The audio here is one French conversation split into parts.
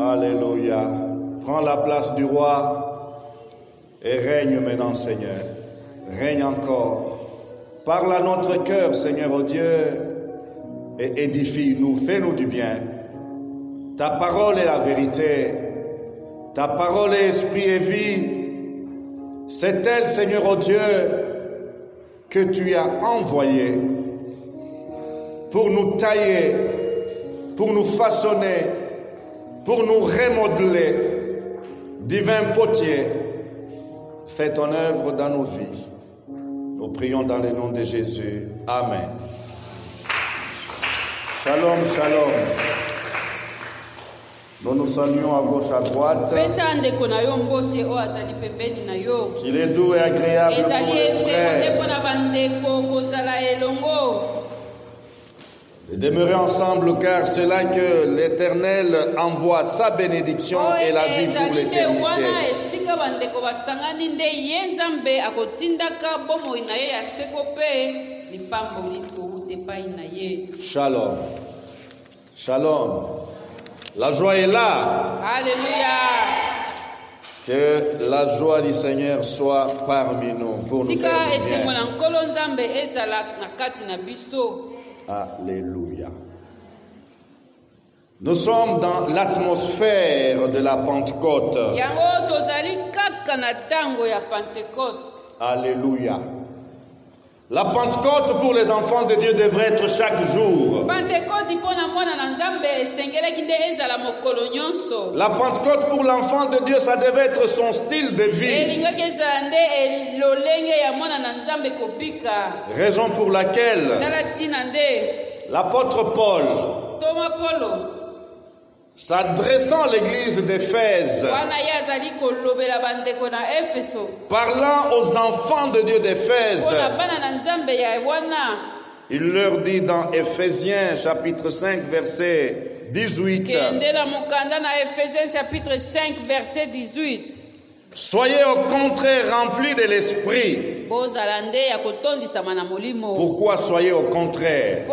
Alléluia. Prends la place du roi et règne maintenant, Seigneur. Règne encore. Parle à notre cœur, Seigneur, oh Dieu, et édifie-nous, fais-nous du bien. Ta parole est la vérité. Ta parole est esprit et vie. C'est elle, Seigneur, oh Dieu, que tu as envoyée pour nous tailler, pour nous façonner, pour nous remodeler. Divin potier, fais ton œuvre dans nos vies. Nous prions dans le nom de Jésus. Amen. Shalom, shalom. Nous nous saluons à gauche, à droite. Qu'il est doux et agréable pour les frères de demeurer ensemble, car c'est là que l'Éternel envoie sa bénédiction et la vie pour l'éternité. Shalom. Shalom. La joie est là. Alléluia. Que la joie du Seigneur soit parmi nous pour nous faire du bien. Alléluia. Nous sommes dans l'atmosphère de la Pentecôte. Alléluia. La Pentecôte pour les enfants de Dieu devrait être chaque jour. La Pentecôte pour l'enfant de Dieu, ça devait être son style de vie. Raison pour laquelle l'apôtre Paul, s'adressant à l'église d'Éphèse, parlant aux enfants de Dieu d'Éphèse, il leur dit dans Éphésiens chapitre 5 verset 18, soyez au contraire remplis de l'esprit. Pourquoi soyez au contraire?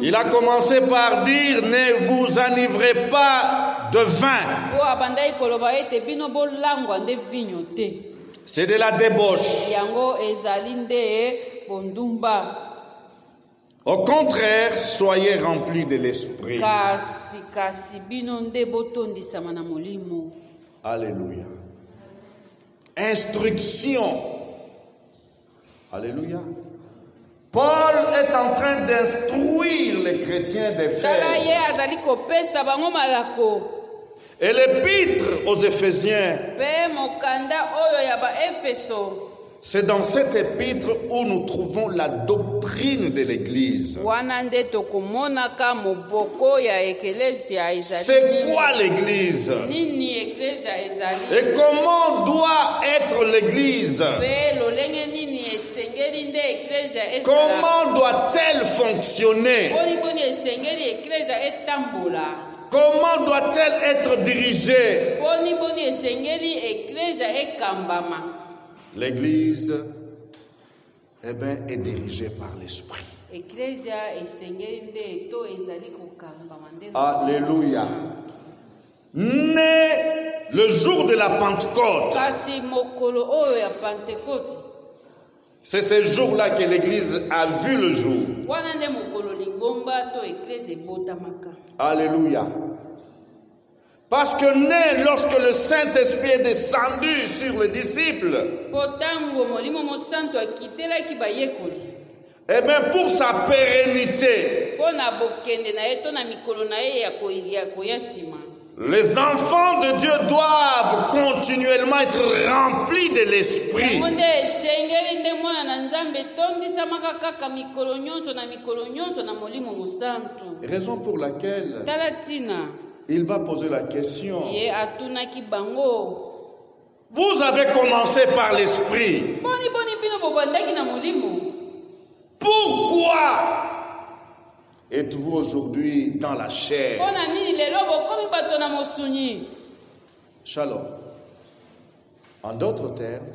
Il a commencé par dire, ne vous enivrez pas de vin. C'est de la débauche. Au contraire, soyez remplis de l'esprit. Alléluia. Instruction. Alléluia. Paul est en train d'instruire les chrétiens d'Éphèse. Et l'épître aux Éphésiens, c'est dans cette épître où nous trouvons la doctrine de l'Église. C'est quoi l'Église? Et comment doit être l'Église? Comment doit-elle fonctionner? Comment doit-elle être dirigée? L'Église est dirigée par l'Esprit. Alléluia. Né le jour de la Pentecôte. C'est ce jour-là que l'Église a vu le jour. Alléluia. Parce que né lorsque le Saint-Esprit est descendu sur les disciples, eh bien pour sa pérennité, les enfants de Dieu doivent continuellement être remplis de l'Esprit. Raison pour laquelle il va poser la question. Vous avez commencé par l'Esprit. Pourquoi êtes-vous aujourd'hui dans la chair? Shalom. En d'autres termes,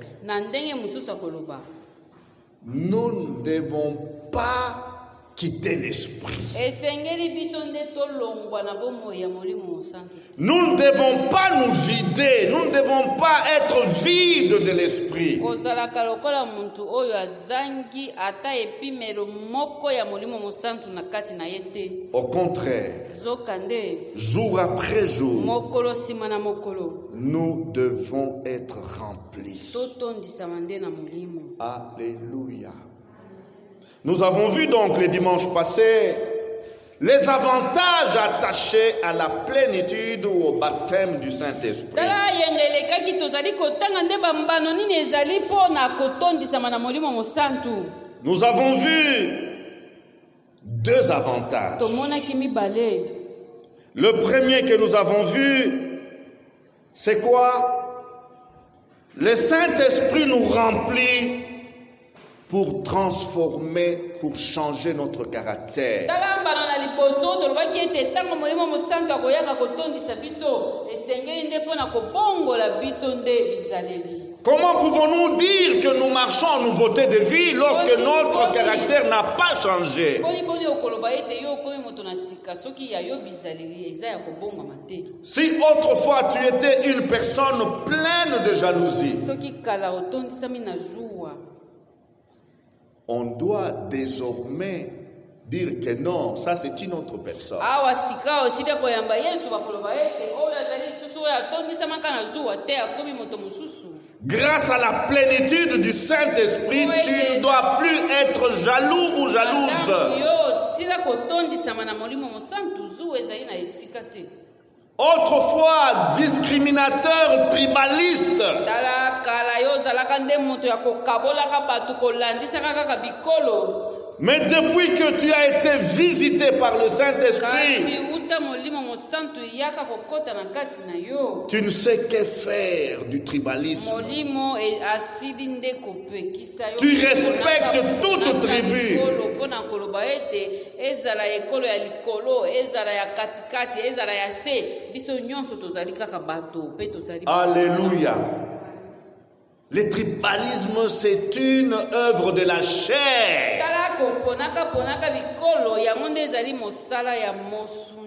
nous ne devons pas quitter l'esprit. Nous ne devons pas nous vider, nous ne devons pas être vides de l'esprit. Au contraire, jour après jour, nous devons être remplis. Alléluia. Nous avons vu donc les dimanches passés les avantages attachés à la plénitude ou au baptême du Saint-Esprit. Nous avons vu deux avantages. Le premier que nous avons vu, c'est quoi? Le Saint-Esprit nous remplit pour transformer, pour changer notre caractère. Comment pouvons-nous dire que nous marchons en nouveauté de vie lorsque notre caractère n'a pas changé? Si autrefois tu étais une personne pleine de jalousie, on doit désormais dire que non, ça c'est une autre personne. Grâce à la plénitude du Saint-Esprit, tu ne dois plus être jaloux ou jalouse. Autrefois discriminateur, tribaliste. Mais depuis que tu as été visité par le Saint-Esprit, tu ne sais que faire du tribalisme. Tu respectes toute tribu. Alléluia. Le tribalisme, c'est une œuvre de la chair.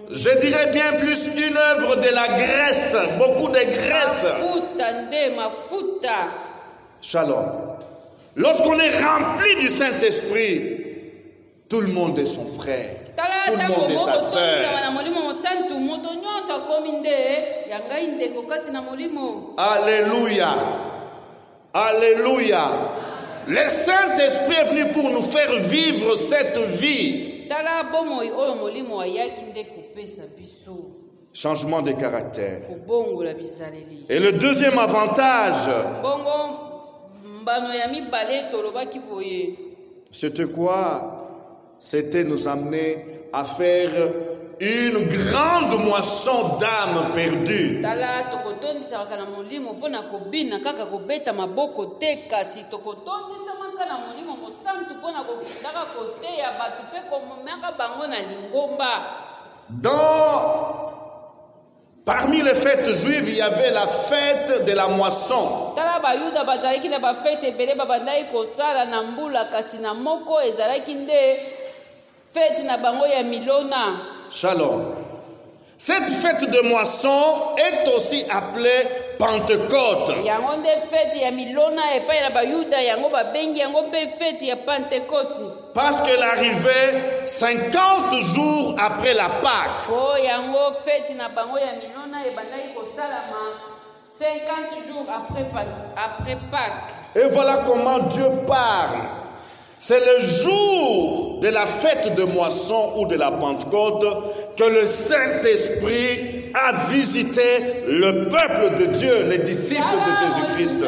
Je dirais bien plus une œuvre de la graisse, beaucoup de graisse. Shalom. Lorsqu'on est rempli du Saint-Esprit, tout le monde est son frère, tout le monde est sa sœur. Alléluia. Alléluia. Le Saint-Esprit est venu pour nous faire vivre cette vie. Changement de caractère. Et le deuxième avantage, c'était quoi? C'était nous amener à faire une grande moisson d'âmes perdues. Parmi les fêtes juives, il y avait la fête de la moisson. Shalom. Cette fête de moisson est aussi appelée Pentecôte. Parce qu'elle arrivait 50 jours après la Pâque. 50 jours après Pâques. Et voilà comment Dieu parle. C'est le jour de la fête de moisson ou de la Pentecôte que le Saint-Esprit a visité le peuple de Dieu, les disciples de Jésus-Christ.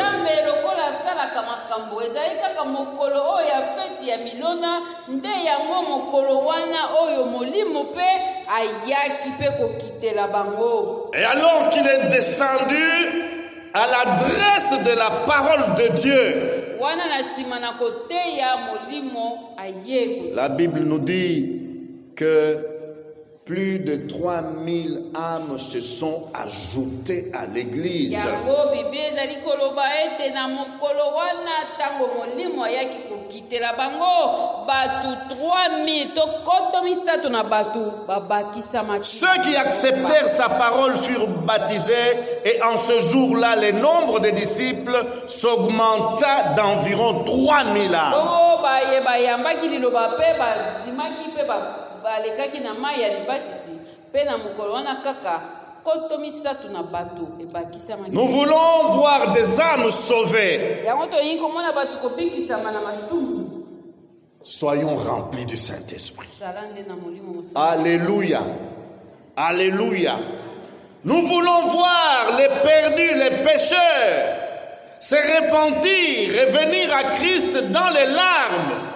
Et alors qu'il est descendu à l'adresse de la parole de Dieu, la Bible nous dit que Plus de 3000 âmes se sont ajoutées à l'église. Yango Bible ezali koloba ete na mokolo wana tango molimo ayaki kokitela bango batu 3000 to koto misato na batu babakisama. Ceux qui acceptèrent sa parole furent baptisés et en ce jour-là, le nombre des disciples s'augmenta d'environ 3000 âmes. Oh ba yambaki liloba pe ba dimaki pe ba balekaki na mai ya libatisi pe na mokolo wana kaka koto misato na bato ebakisama. Nous voulons voir des âmes sauvées. Yango toyingi komona bato kobikisama na masumu. Soyons remplis du Saint-Esprit. Zalande na molimo mosantu. Alléluia. Alléluia. Nous voulons voir les perdus, les pécheurs se repentir et venir à Christ dans les larmes.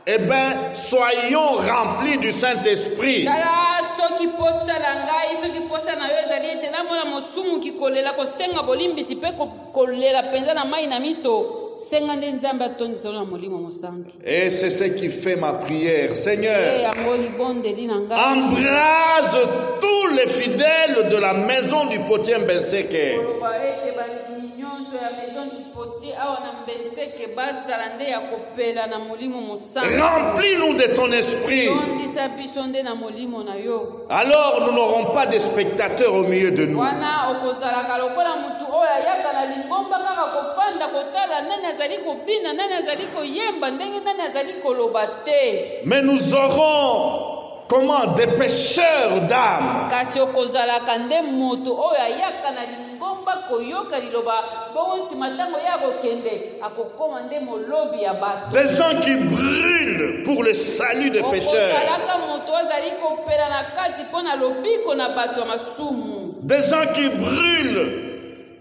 Eh bien, soyons remplis du Saint-Esprit. Tala soki posa na ngai soki posa na yo ezali ete namona mosumu kikolela kosenga bolimbisi pe kolela penza na mai na miso senga nde nzambe atondisa na molimo mosantu. Et c'est ce qui fait ma prière. Seigneur, yango libondeli na ngai embrase tous les fidèles de la maison du potier Mbenseke. koloba ete balimi nyonso ya maison du potier awa na Mbenseke bazala nde ya kopela na molimo mosantu. Remplis-nous de ton esprit. tondisa biso nde na molimo na yo. Alors nous n'aurons pas de spectateurs au milieu de nous. Wana okozalaka lokola mutu oyo ayaka na lingomba kaka kofanda kotala nani azali kobina nani azali koyemba ndenge nani azali koloba te. Mais nous aurons comment des pêcheurs d'âmes. Kasi okozalaka nde moto oyo ayaka na lingomba koyoka liloba bongo nsima ntango ya kokende akokoma nde molobi ya bato. Des gens qui brûlent pour le salut des pécheurs. okozalaka moto azali kopela na kati mpo na lobiko na bato ya masumu. Des gens qui brûlent,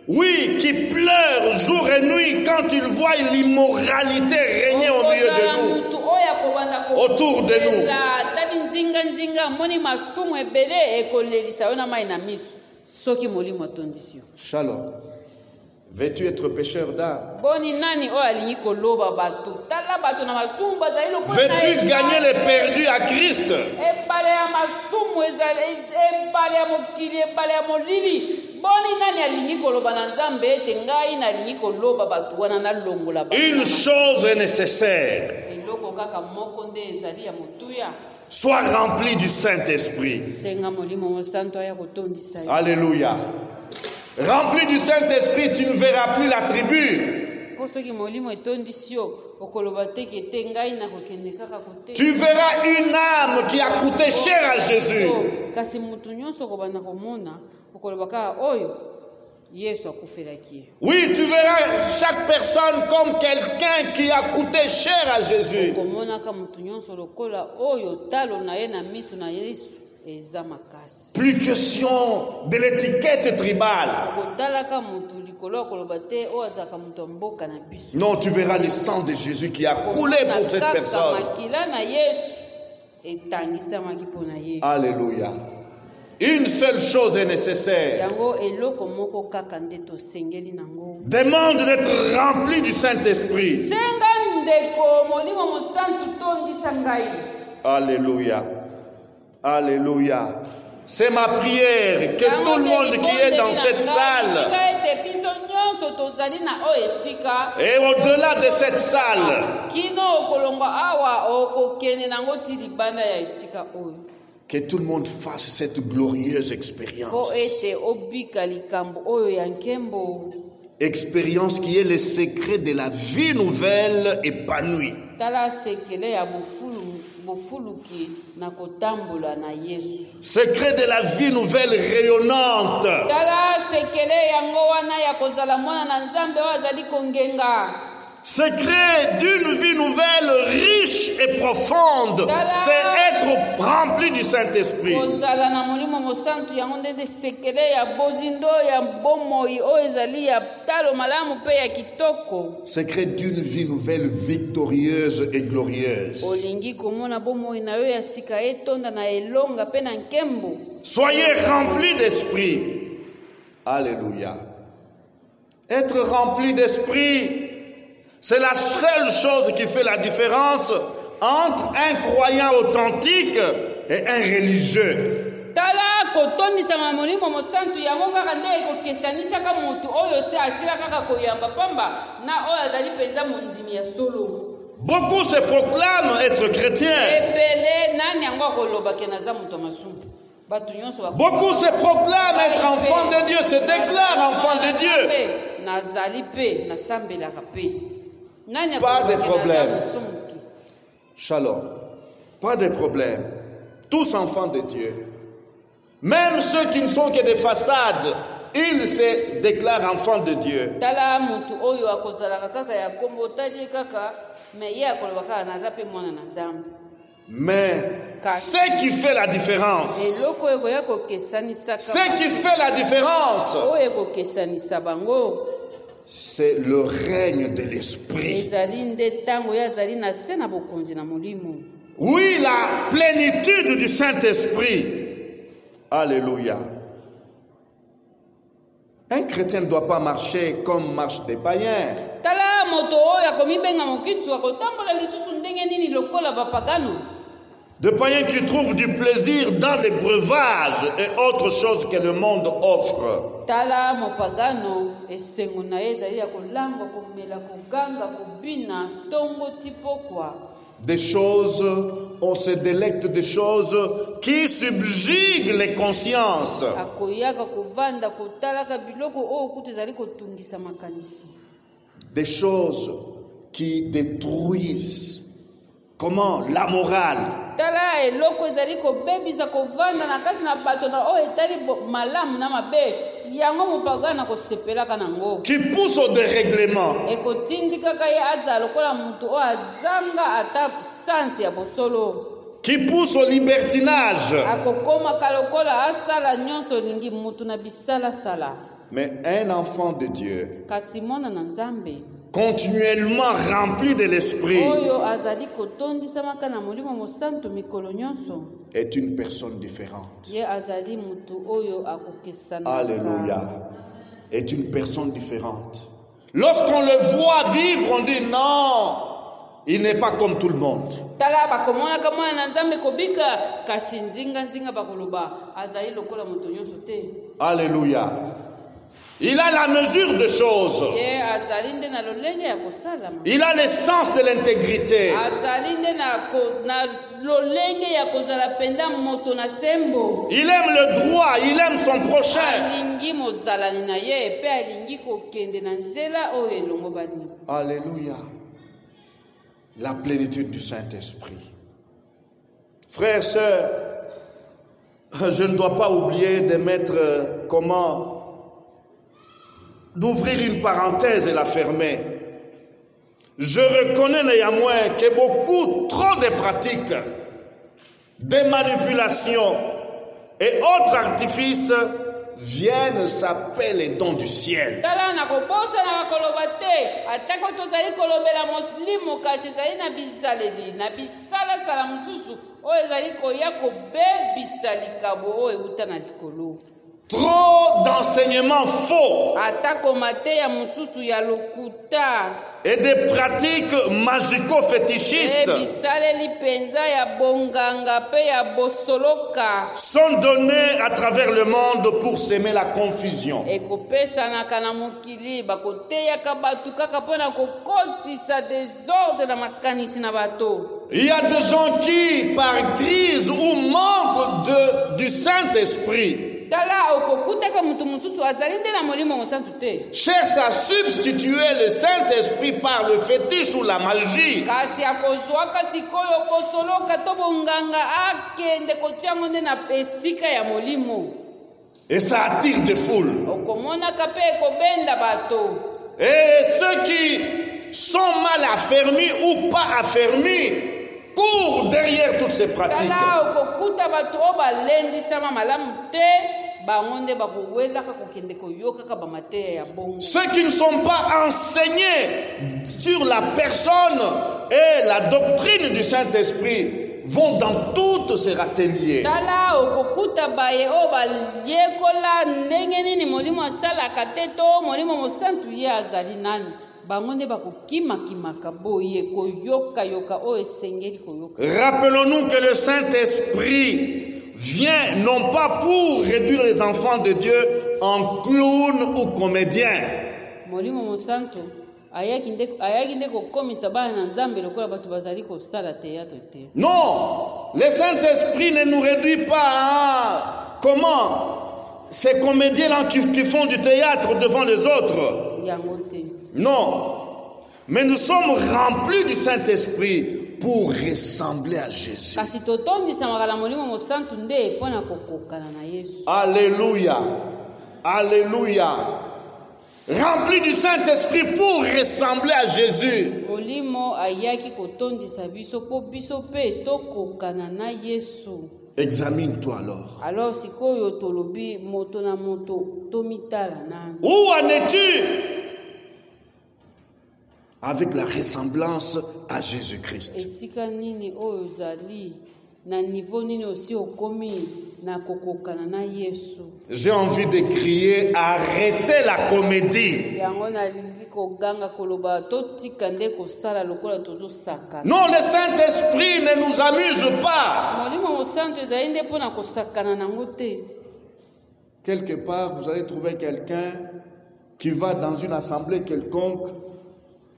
oui, qui pleurent jour et nuit quand ils voient l'immoralité régner au milieu de nous, autour de nous. tali nzinga moni masumu ebele ekolelisa yo na mai na miso soki molimo atondisi yo. Shalom. Veux-tu être pécheur d'âme? Boni nani oyo alingi koloba bato tala bato na masumu bazali lokola Veux-tu gagner les perdus à Christ? ebale ya masumu ezali ebale ya mokili ebale ya molili. Boni nani alingi koloba na nzambe ete ngai nalingi koloba bato wana nalongola bato. Une chose est nécessaire. eloko kaka moko nde ezali ya motuya. Sois rempli du Saint-Esprit. senga molimo mosantu aya kotondisa yo. Alléluia. Rempli du Saint-Esprit, tu ne verras plus la tribu. Po soki molimo etondisi yo okoloba te ke te ngai nakokende kaka kote. Tu verras une âme qui a coûté cher à Jésus. kasi mutu nyonso okobanda komona okoloba kaka oyo yesu akufelaki ye. Oui, tu verras chaque personne comme quelqu'un qui a coûté cher à Jésus. okomonaka mutu nyonso lokola oyo talo na ye na miso na yesu eza makasi. Plus question de l'étiquette tribale. okotalaka mutu likolo okoloba te oyo azalaka mutu ya mboka na biso. Non, tu verras le sang de Jésus qui a coulé pour cette personne. makila na yesu etangisamaki mpo na ye. Alléluia. Une seule chose est nécessaire. yango eloko moko kaka nde tosengeli nango. Demande d'être rempli du Saint-Esprit. senga ndeko molimo mosantu tondisa ngai. Alléluia. Alléluia. C'est ma prière que tout le monde qui est dans cette salle et au-delà de cette salle que tout le monde fasse cette glorieuse expérience. Expérience qui est le secret de la vie nouvelle épanouie. Secret de la vie nouvelle rayonnante. Secret d'une vie nouvelle riche et profonde, c'est être rempli du Saint-Esprit. Secret d'une vie nouvelle victorieuse et glorieuse. Soyez remplis d'esprit. Alléluia. Être rempli d'esprit, c'est la seule chose qui fait la différence entre un croyant authentique et un religieux. tala kotondisama molimo mosantu yango kaka nde ekokesanisaka motu oyo se asila kaka koyamba pamba na oyo azali mpenza mondimi ya solo. Beaucoup se proclament être chrétiens. Ebele nani yango akolobake naza moto masumu. Beaucoup se proclament être enfants de Dieu, se déclarent enfants de Dieu. Pas de problème. Shalom. Pas de problème. Tous enfants de Dieu. Même ceux qui ne sont que des façades, ils se déclarent enfants de Dieu. Mais ce qui fait la différence, c'est le règne de l'esprit. Oui, la plénitude du Saint-Esprit. Alléluia. Un chrétien ne doit pas marcher comme marchent des païens. Des païens qui trouvent du plaisir dans les breuvages et autres choses que le monde offre. Des choses, on se délecte des choses qui subjuguent les consciences. Des choses qui détruisent. Comment? La morale. Qui pousse au dérèglement. Qui pousse au libertinage. Mais un enfant de Dieu, continuellement rempli de l'esprit, est une personne différente. Alléluia. Est une personne différente. Lorsqu'on le voit vivre, on dit non, il n'est pas comme tout le monde. Alléluia. Il a la mesure des choses. Il a l'essence de l'intégrité. Il aime le droit, il aime son prochain. Alléluia. La plénitude du Saint-Esprit. Frères, sœurs, je ne dois pas oublier de mettre d'ouvrir une parenthèse et la fermer. Je reconnais néanmoins que trop de pratiques, de manipulations et autres artifices viennent s'appeler les dons du ciel. Trop d'enseignements faux et des pratiques magico-fétichistes sont données à travers le monde pour s'aimer la confusion. Il y a des gens qui, par crise ou manque du Saint-Esprit, cherche à substituer le Saint-Esprit par le fétiche ou la magie. Et ça attire des foules. Et ceux qui sont mal affermis ou pas affermis courent derrière toutes ces pratiques. Ceux qui ne sont pas enseignés sur la personne et la doctrine du Saint-Esprit vont dans tous ces râteliers. Rappelons-nous que le Saint-Esprit vient non pas pour réduire les enfants de Dieu en clowns ou comédiens. Molimo Mosantu ayaki nde kokomisa bana na Nzambe lokola bato bazali kosala théâtre te. Non, le Saint-Esprit ne nous réduit pas à comment ces comédiens-là qui font du théâtre devant les autres. Non, mais nous sommes remplis du Saint-Esprit pour ressembler à Jésus. Alléluia. Alléluia. Remplis du Saint-Esprit pour ressembler à Jésus. Examine-toi alors. Où en es-tu avec la ressemblance à Jésus-Christ? J'ai envie de crier, arrêtez la comédie. Non, le Saint-Esprit ne nous amuse pas. Quelque part, vous allez trouver quelqu'un qui va dans une assemblée quelconque.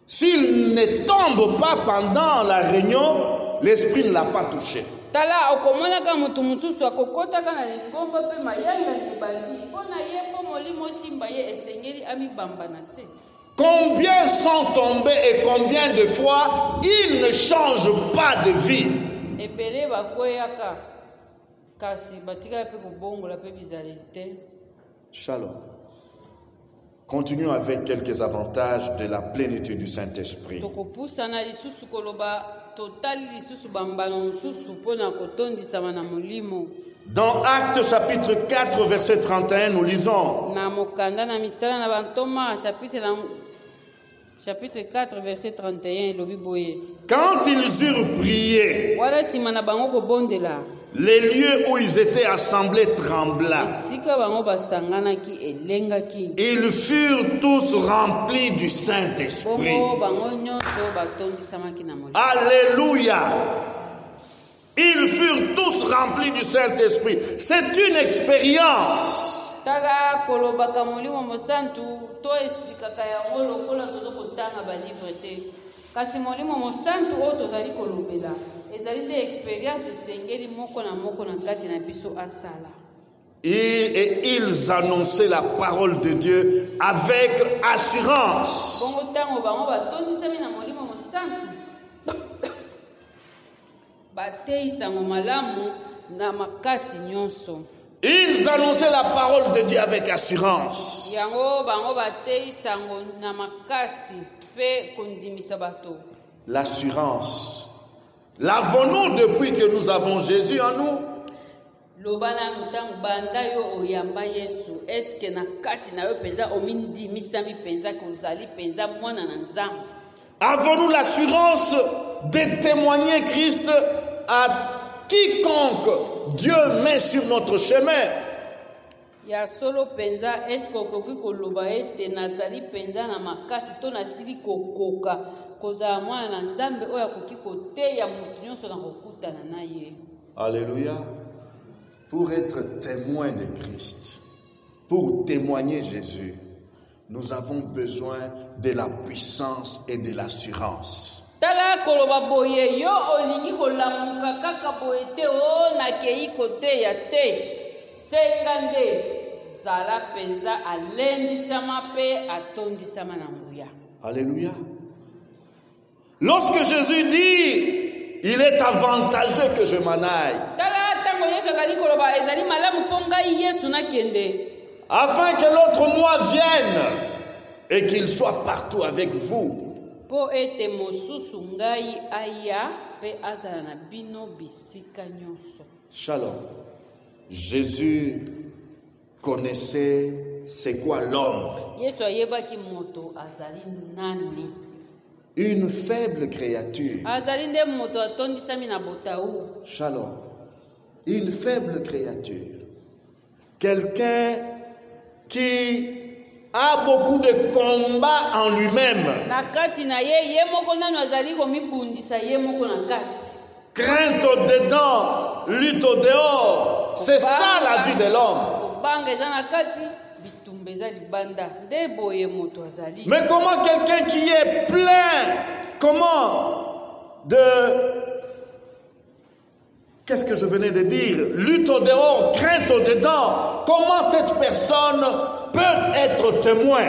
S'il ne tombe pas pendant la réunion, l'Esprit ne l'a pas touché. Combien sont tombés et combien de fois ils ne changent pas de vie? Shalom. Continuons avec quelques avantages de la plénitude du Saint-Esprit. Dans Actes chapitre 4 verset 31, nous lisons: chapitre 4 verset 31, quand ils eurent prié, les lieux où ils étaient assemblés trembla. Ils furent tous remplis du Saint-Esprit. Alléluia. Ils furent tous remplis du Saint-Esprit. C'est une expérience. Et ils annonçaient la parole de Dieu avec assurance. Ils annonçaient la parole de Dieu avec assurance. L'assurance. L'avons-nous depuis que nous avons Jésus en nous? Avons-nous l'assurance de témoigner Christ à quiconque Dieu met sur notre chemin? Alléluia. Pour être témoin de Christ, pour témoigner Jésus, nous avons besoin de la puissance et de l'assurance. Alléluia. Lorsque Jésus dit, il est avantageux que je m'en aille, afin que l'autre moi vienne et qu'il soit partout avec vous. Shalom. Jésus connaissait c'est quoi l'homme. Une faible créature. Shalom. Une faible créature. Quelqu'un qui a beaucoup de combats en lui-même. Crainte au dedans, lutte au dehors. C'est ça la vie de l'homme. Mais comment quelqu'un qui est plein, qu'est-ce que je venais de dire? Lutte au dehors, crainte au dedans. Comment cette personne peut être témoin?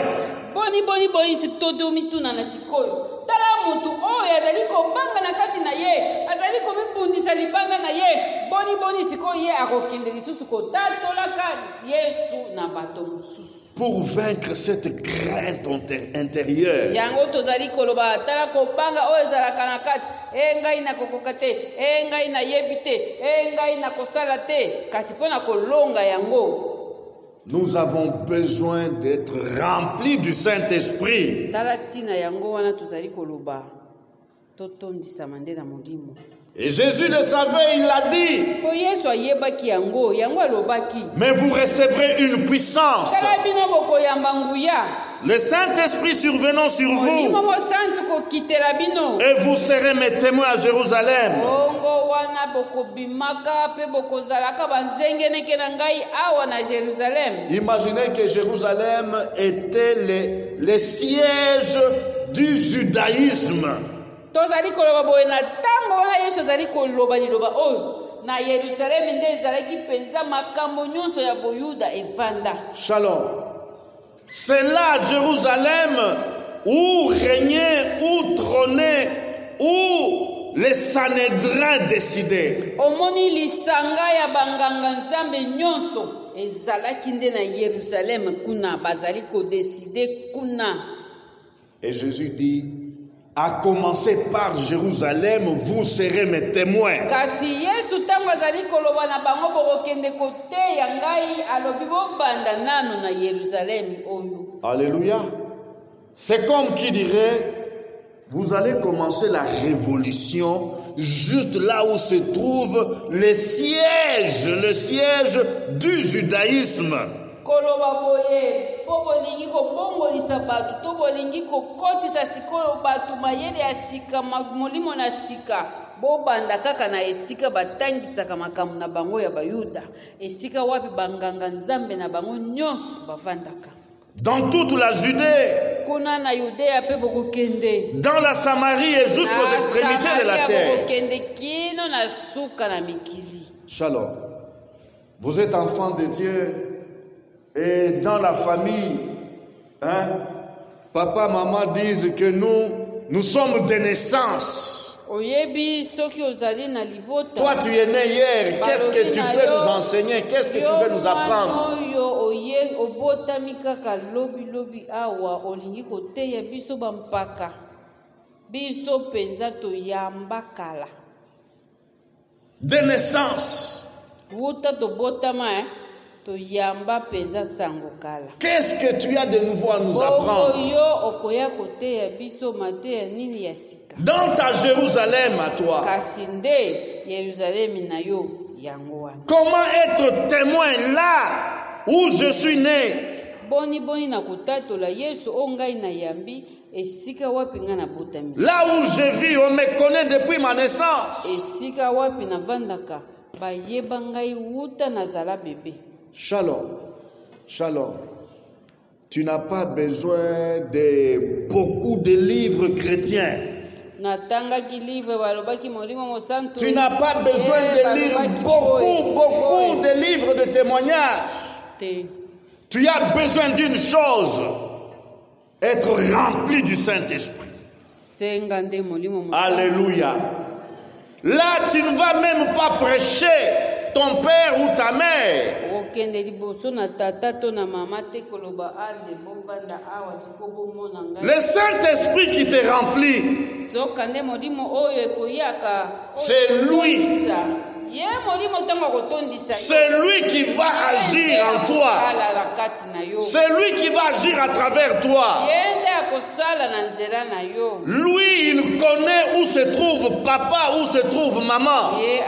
Boni sitodomituna na sikoyo. Tala mutu oyo azali kobanga na kati na ye, azali komipundisa libanga na ye. Boni sikoyo ye akokende lisusu kotatolaka Yesu na bato mosusu. Pour vaincre cette crainte intérieure. Yango tozali koloba tala kobanga oyo ezalaka na kati. Ngai na kokoka te, ngai na yebi te, ngai na kosala te, kasi pona kolonga yango. Nous avons besoin d'être remplis du Saint-Esprit. Et Jésus le savait, il l'a dit. Mais vous recevrez une puissance. Le Saint-Esprit survenant sur vous. Et vous serez mes témoins à Jérusalem. Imaginez que Jérusalem était le siège du judaïsme. Shalom. C'est là Jérusalem où régnait, où trônait, où les Sanhédrins décidaient. Et Jésus dit, à commencer par Jérusalem, vous serez mes témoins. Alléluia. C'est comme qui dirait, vous allez commencer la révolution juste là où se trouve le siège du judaïsme. Dans toute la Judée, dans la Samarie et jusqu'aux extrémités de la terre. Shalom. Vous êtes enfant de Dieu. Et dans la famille, papa, maman disent que nous sommes de naissance. Toi, tu es né hier. Qu'est-ce que tu peux nous enseigner? Qu'est-ce que tu veux nous apprendre? De naissance. Qu'est-ce que tu as de nouveau à nous apprendre? Dans ta Jérusalem à toi. Comment être témoin là où je suis né? Là où je vis, on me connaît depuis ma naissance. Shalom. Shalom. Tu n'as pas besoin de beaucoup de livres chrétiens. Tu n'as pas besoin de lire beaucoup de livres de témoignages. Tu as besoin d'une chose, être rempli du Saint-Esprit. Alléluia. Là, tu ne vas même pas prêcher ton père ou ta mère. Le Saint-Esprit qui te remplit, c'est lui. C'est lui qui va agir en toi. C'est lui qui va agir à travers toi. Lui, il connaît où se trouve papa, où se trouve maman. Et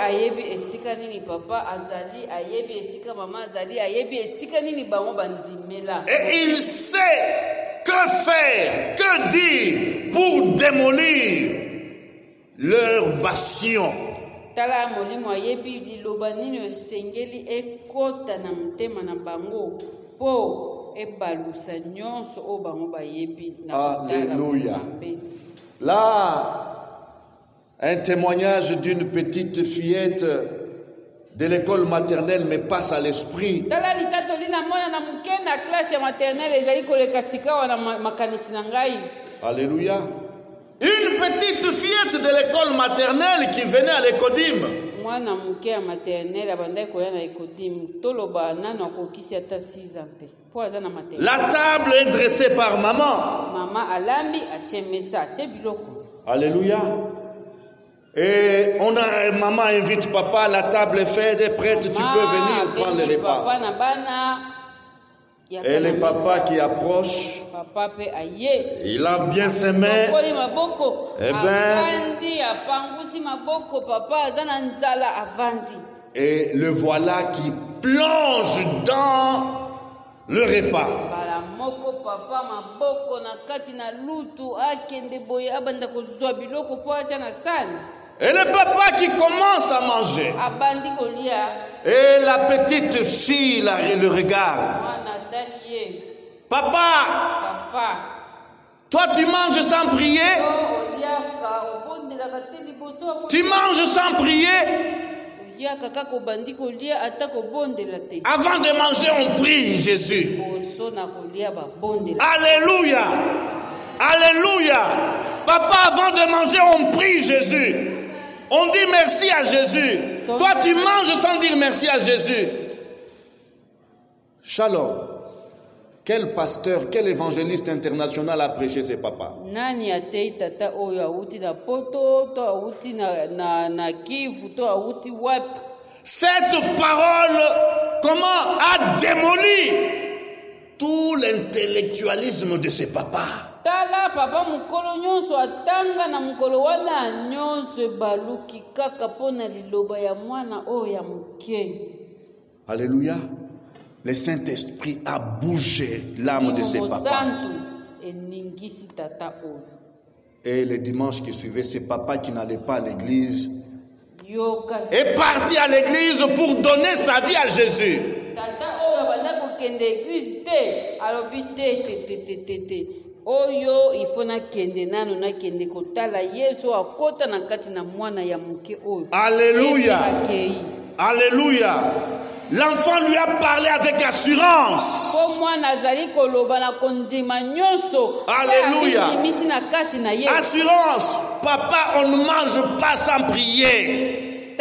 il sait que faire, que dire pour démolir leur passion. tala molimo ayebi liloba nini osengeli ekota na motema na bango po ebalusa nyonso o bango bayebi na kotala Nzambe. Là, un témoignage d'une petite fillette de l'école maternelle me passe à l'esprit. Tala litatoli na mwana na muke na classe maternelle ezali koleka sika wana makanisi na ngai. Alléluia. Une petite fillette de l'école maternelle qui venait à l'Ecodim. Mwana muke ya maternelle abandai koya na Ecodim toloba nano akokisi ata 6 ans te. Po aza na maternelle. La table est dressée par maman. Mama alambi atie mesa atie biloko. Alléluia. Et maman invite papa, la table est faite, prête, tu peux venir prendre le repas. Et le papa qui approche, il a bien ses mains. Eh bien, et le voilà qui plonge dans le repas. Et le papa qui commence à manger. Et la petite fille là, le regarde. Papa, toi tu manges sans prier? Tu manges sans prier? Avant de manger, on prie Jésus. Alléluia. Alléluia. Papa, avant de manger, on prie Jésus. On dit merci à Jésus. Toi, tu manges sans dire merci à Jésus. Shalom. Quel pasteur, quel évangéliste international a prêché ses papas? Cette parole, comment a démoli tout l'intellectualisme de ses papas? Tala papa mukolo nyonso atanga na mukolo wana nyonso baluki kaka pona liloba ya mwana o ya muke. Alléluia. Le Saint-Esprit a bougé l'âme de ses papas. Et le dimanche qui suivait, ses papas qui n'allaient pas à l'église est parti à l'église pour donner sa vie à Jésus. Oyo ifona kende nano na kende kotala Yesu akota na kati na mwana ya muke oyo. Alléluia. Alléluia. L'enfant lui a parlé avec assurance. Alléluia. Assurance. Papa, on ne mange pas sans prier.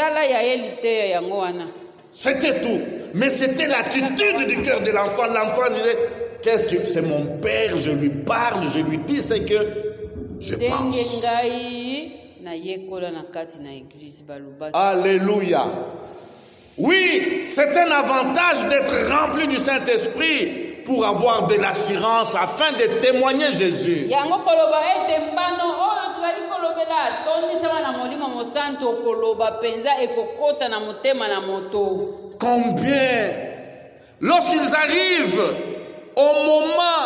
C'était tout. Mais c'était l'attitude du cœur de l'enfant. L'enfant disait, qu'est-ce que c'est mon père, je lui parle, je lui dis ce que je pense. Alléluia. Oui, c'est un avantage d'être rempli du Saint-Esprit pour avoir de l'assurance afin de témoigner Jésus. Combien, lorsqu'ils arrivent au moment,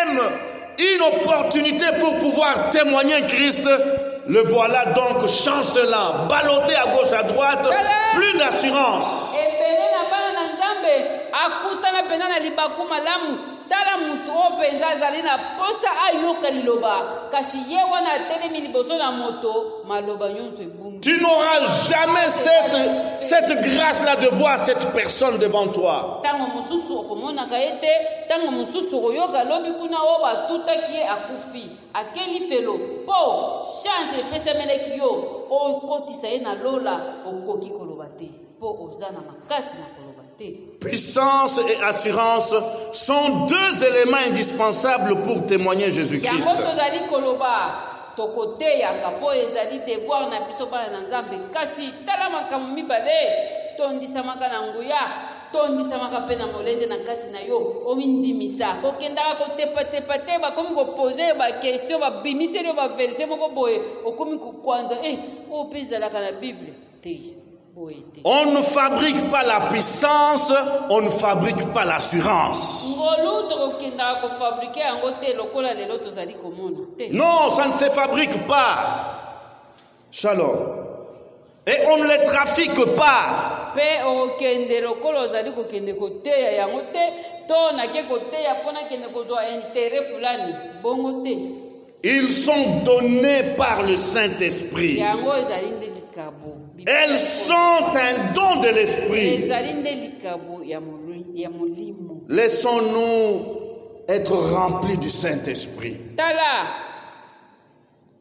aiment une opportunité pour pouvoir témoigner Christ, le voilà donc chancelant, ballotté à gauche, à droite, plus d'assurance. Tu n'auras jamais cette grâce-là de voir cette personne devant toi. Puissance et assurance sont deux éléments indispensables pour témoigner Jésus-Christ. On ne fabrique pas la puissance, on ne fabrique pas l'assurance. Non, ça ne se fabrique pas. Shalom. Et on ne les trafique pas. Pe okende lokolo ozali kokende koteya yango te to nake koteya mpona kende kozwa intérêt fulani bongo te. Ils sont donnés par le Saint-Esprit. Yango ezali nde likabo. Elles sont un don de l'Esprit. Ezali nde likabo ya molimo. Laissons-nous être remplis du Saint-Esprit. Tala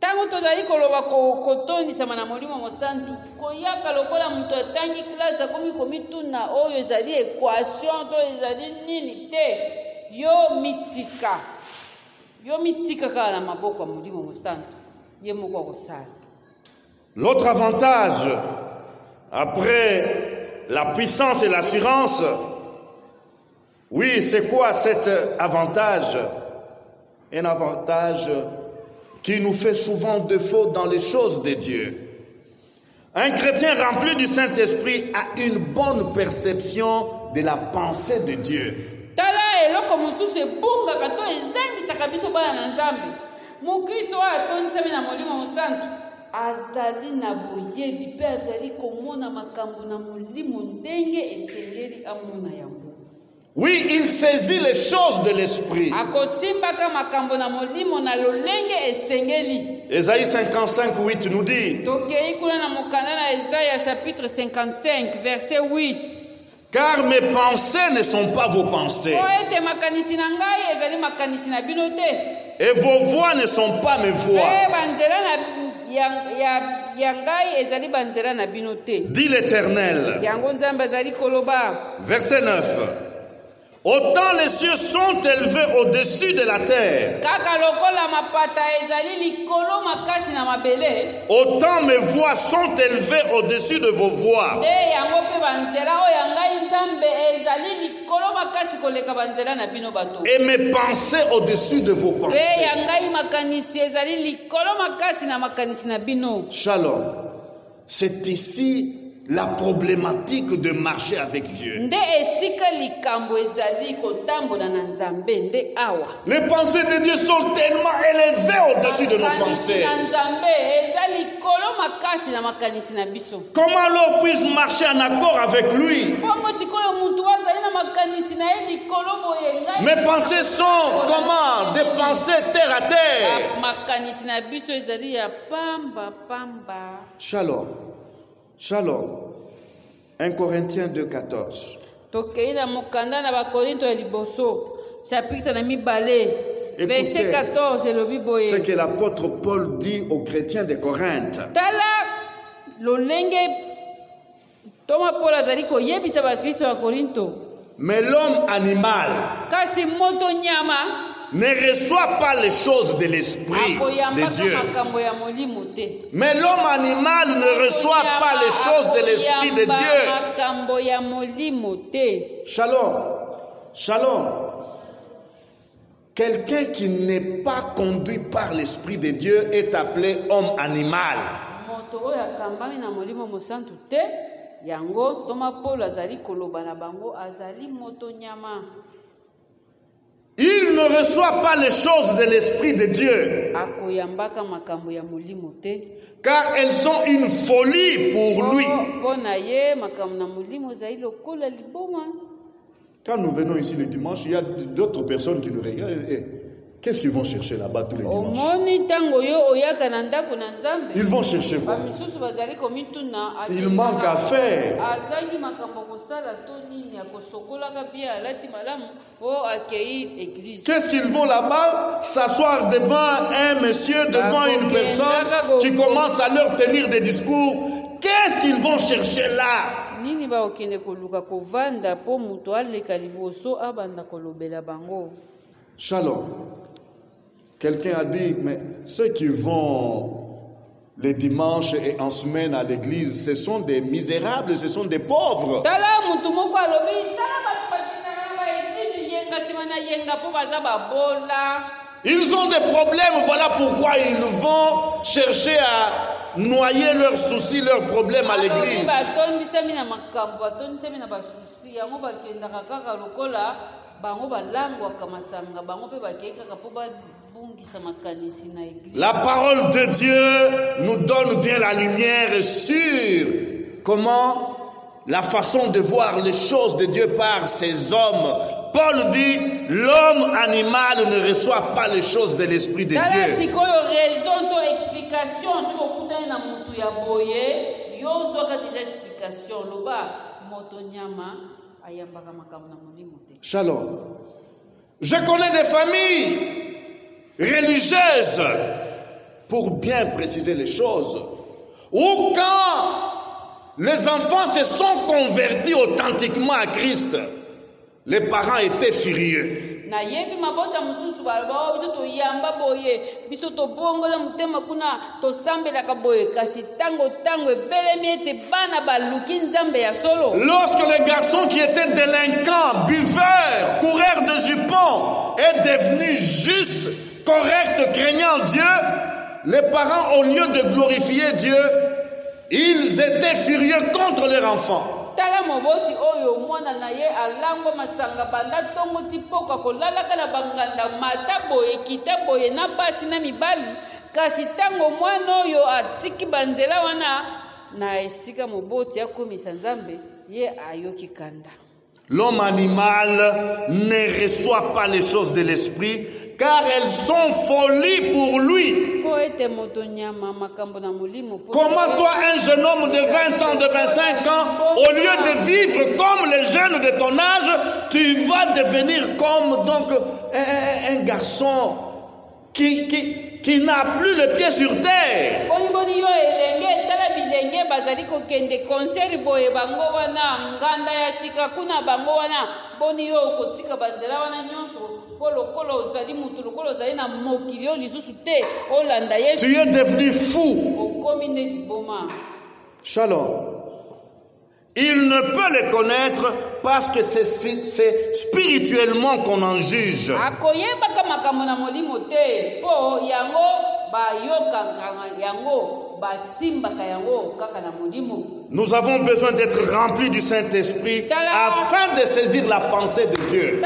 tango tozali koloba kotondisama na molimo mosantu koyaka lokola moto atangi klase akomi komituna oyo ezali équation to ezali nini te. Yo mitika kaka na maboko ya molimo mosantu ye moko akosala. L'autre avantage, après la puissance et l'assurance, oui, c'est quoi cet avantage? Un avantage qui nous fait souvent défaut dans les choses de Dieu. Un chrétien rempli du Saint-Esprit a une bonne perception de la pensée de Dieu. Tala eloko mosusu ebungaka to ezangisaka biso bana na Nzambe. Mokristo oyo atondisami na molimo mosantu azali na boyebi mpe azali komona makambo na molimo ndenge esengeli amona yango. Oui, il saisit les choses de l'esprit. Akosimbaka makambo na molimo na lolenge esengeli. Ésaïe 55:8 nous dit: Tokei kuna na mokanda na Esaïe chapitre 55 verset 8. Car mes pensées ne sont pas vos pensées. Ete makanisi na ngai ezali makanisi na bino te. Et vos voix ne sont pas mes voix. Banzela na ya ngai ezali banzela na bino te. Dit l'Éternel. Yango Nzambe azali koloba. Verset 9. Autant les cieux sont élevés au-dessus de la terre, autant mes voix sont élevées au-dessus de vos voix. Et mes pensées au-dessus de vos pensées. Shalom. C'est ici la problématique de marcher avec Dieu. Les pensées de Dieu sont tellement élevées au-dessus de nos pensées. Comment alors puis-je marcher en accord avec lui? Mes pensées sont comment? Des pensées terre à terre. Shalom. Shalom. 1 Corinthiens 2:14. Verset 14, ce que l'apôtre Paul dit aux chrétiens de Corinthe. Mais l'homme animal ne reçoit pas les choses de l'esprit de Dieu. Mais l'homme animal ne reçoit pas les choses de l'esprit de Dieu. Shalom. Shalom. Quelqu'un qui n'est pas conduit par l'esprit de Dieu est appelé homme animal. Il ne reçoit pas les choses de l'esprit de Dieu, car elles sont une folie pour lui. Quand nous venons ici le dimanche, il y a d'autres personnes qui nous regardent. Qu'est-ce qu'ils vont chercher là-bas tous les dimanches? Ils vont chercher quoi? Il manque à faire. Qu'est-ce qu'ils vont là-bas? S'asseoir devant un monsieur, devant une personne qui commence à leur tenir des discours. Qu'est-ce qu'ils vont chercher là? Shalom. Quelqu'un a dit, mais ceux qui vont les dimanches et en semaine à l'église, ce sont des misérables, ce sont des pauvres. Ils ont des problèmes, voilà pourquoi ils vont chercher à noyer leurs soucis, leurs problèmes à l'église. La parole de Dieu nous donne bien la lumière sur comment la façon de voir les choses de Dieu par ces hommes. Paul dit, l'homme animal ne reçoit pas les choses de l'Esprit de Dieu. Shalom. Je connais des familles religieuses, pour bien préciser les choses, où quand les enfants se sont convertis authentiquement à Christ, les parents étaient furieux. Lorsque le garçon qui était délinquant, buveur, coureur de jupons est devenu juste, correct, craignant Dieu, les parents, au lieu de glorifier Dieu, ils étaient furieux contre leur enfant. Tala moboti oyo mwana na ye alango masanga banda tongo tipoka kolalaka na banganda mata boye kita boye na basi na mibali kasi tango mwana oyo atiki banzela wana na esika moboti akomisa nzambe ye ayoki kanda. L'homme animal ne reçoit pas les choses de l'esprit car elles sont folies pour lui. Comment toi, un jeune homme de 20 ans, de 25 ans, au lieu de vivre comme les jeunes de ton âge, tu vas devenir comme donc un garçon qui n'a plus le pied sur terre. Tu es devenu fou. Shalom. Il ne peut les connaître parce que c'est spirituellement qu'on en juge. Nous avons besoin d'être remplis du Saint-Esprit afin de saisir la pensée de Dieu.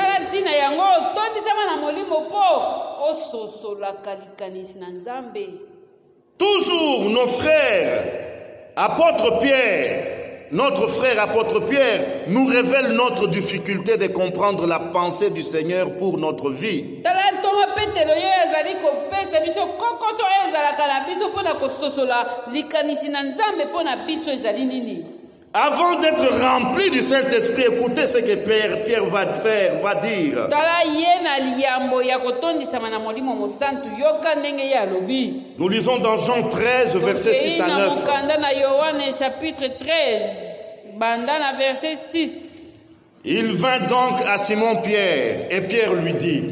Toujours nos frères, apôtre Pierre, notre frère apôtre Pierre nous révèle notre difficulté de comprendre la pensée du Seigneur pour notre vie. Avant d'être rempli du Saint-Esprit, écoutez ce que Pierre va dire. Nous lisons dans Jean 13, versets 6 à 9. Chapitre 13, bandana verset 6. Il vint donc à Simon-Pierre et Pierre lui dit,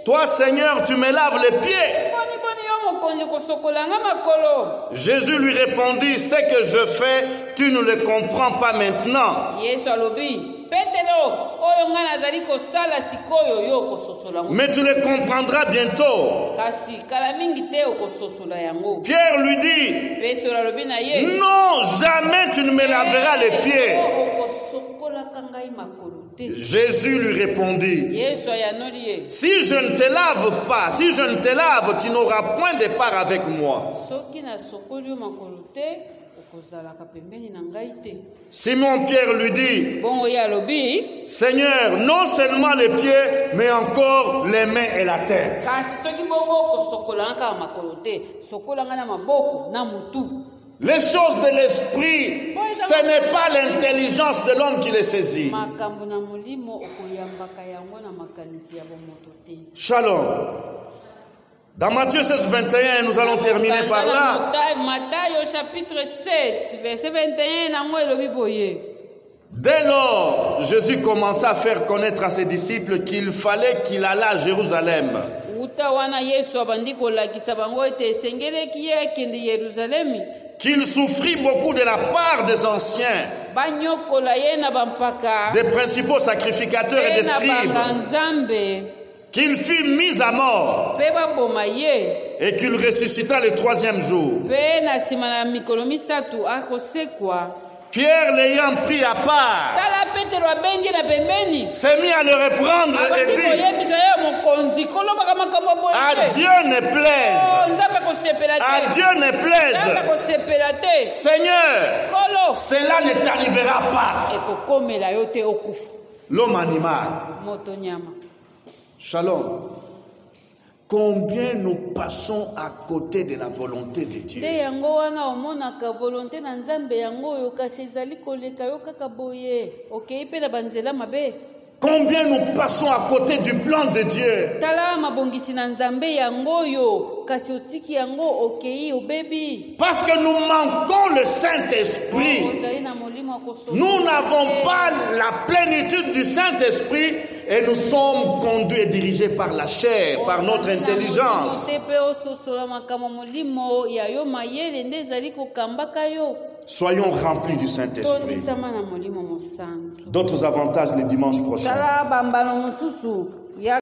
toi Seigneur, tu me laves les pieds. Jésus lui répondit, ce que je fais, tu ne le comprends pas maintenant. Mais tu le comprendras bientôt. Pierre lui dit, non, jamais tu ne me laveras les pieds. Jésus lui répondit, si je ne te lave pas, si je ne te lave, tu n'auras point de part avec moi. Simon-Pierre lui dit, Seigneur, non seulement les pieds, mais encore les mains et la tête. Les choses de l'esprit, ce n'est pas l'intelligence de l'homme qui les saisit. Shalom. Dans Matthieu 16, 21, nous allons terminer par là. Matthieu chapitre 7, verset 21. Dès lors, Jésus commença à faire connaître à ses disciples qu'il fallait qu'il allât à Jérusalem. Qu'il souffrit beaucoup de la part des anciens, des principaux sacrificateurs et des scribes, qu'il fut mis à mort mpe baboma ye et qu'il ressuscita le troisième jour. mpe na nsima na mikolo misatu akosekwa. Pierre, l'ayant pris à part, tala petelo abengi na pembeni s'est mis à le reprendre et dit, koyebisa ye mokonzi kolobaka makambo boye à Dieu ne plaise, nzambe akosepela à te Dieu ne nzambe plaise, akosepela te Seigneur, kolo cela ne t'arrivera pas. ekokomela yo te okufa L'homme animal. moto nyama. Shalom. Combien nous passons à côté de la volonté de Dieu? te yango wana omonaka volonté na nzambe yango oyo kasi ezali koleka yo kaka boye okei mpe na banzela mabe. Combien nous passons à côté du plan de Dieu? tala mabongisi na nzambe yango oyo kasi otiki yango okei obebi. Parce que nous manquons le Saint-Esprit. ozali na molimo akosola. Nous n'avons pas la plénitude du Saint-Esprit et nous sommes conduits et dirigés par la chair, par notre intelligence. te mpe ososola makambo molimo ya yo mayele nde ezali kokambaka yo. Soyons remplis du Saint-Esprit. tondisama na molimo mosantu. D'autres avantages le dimanche prochain. tala bambano mosusu ya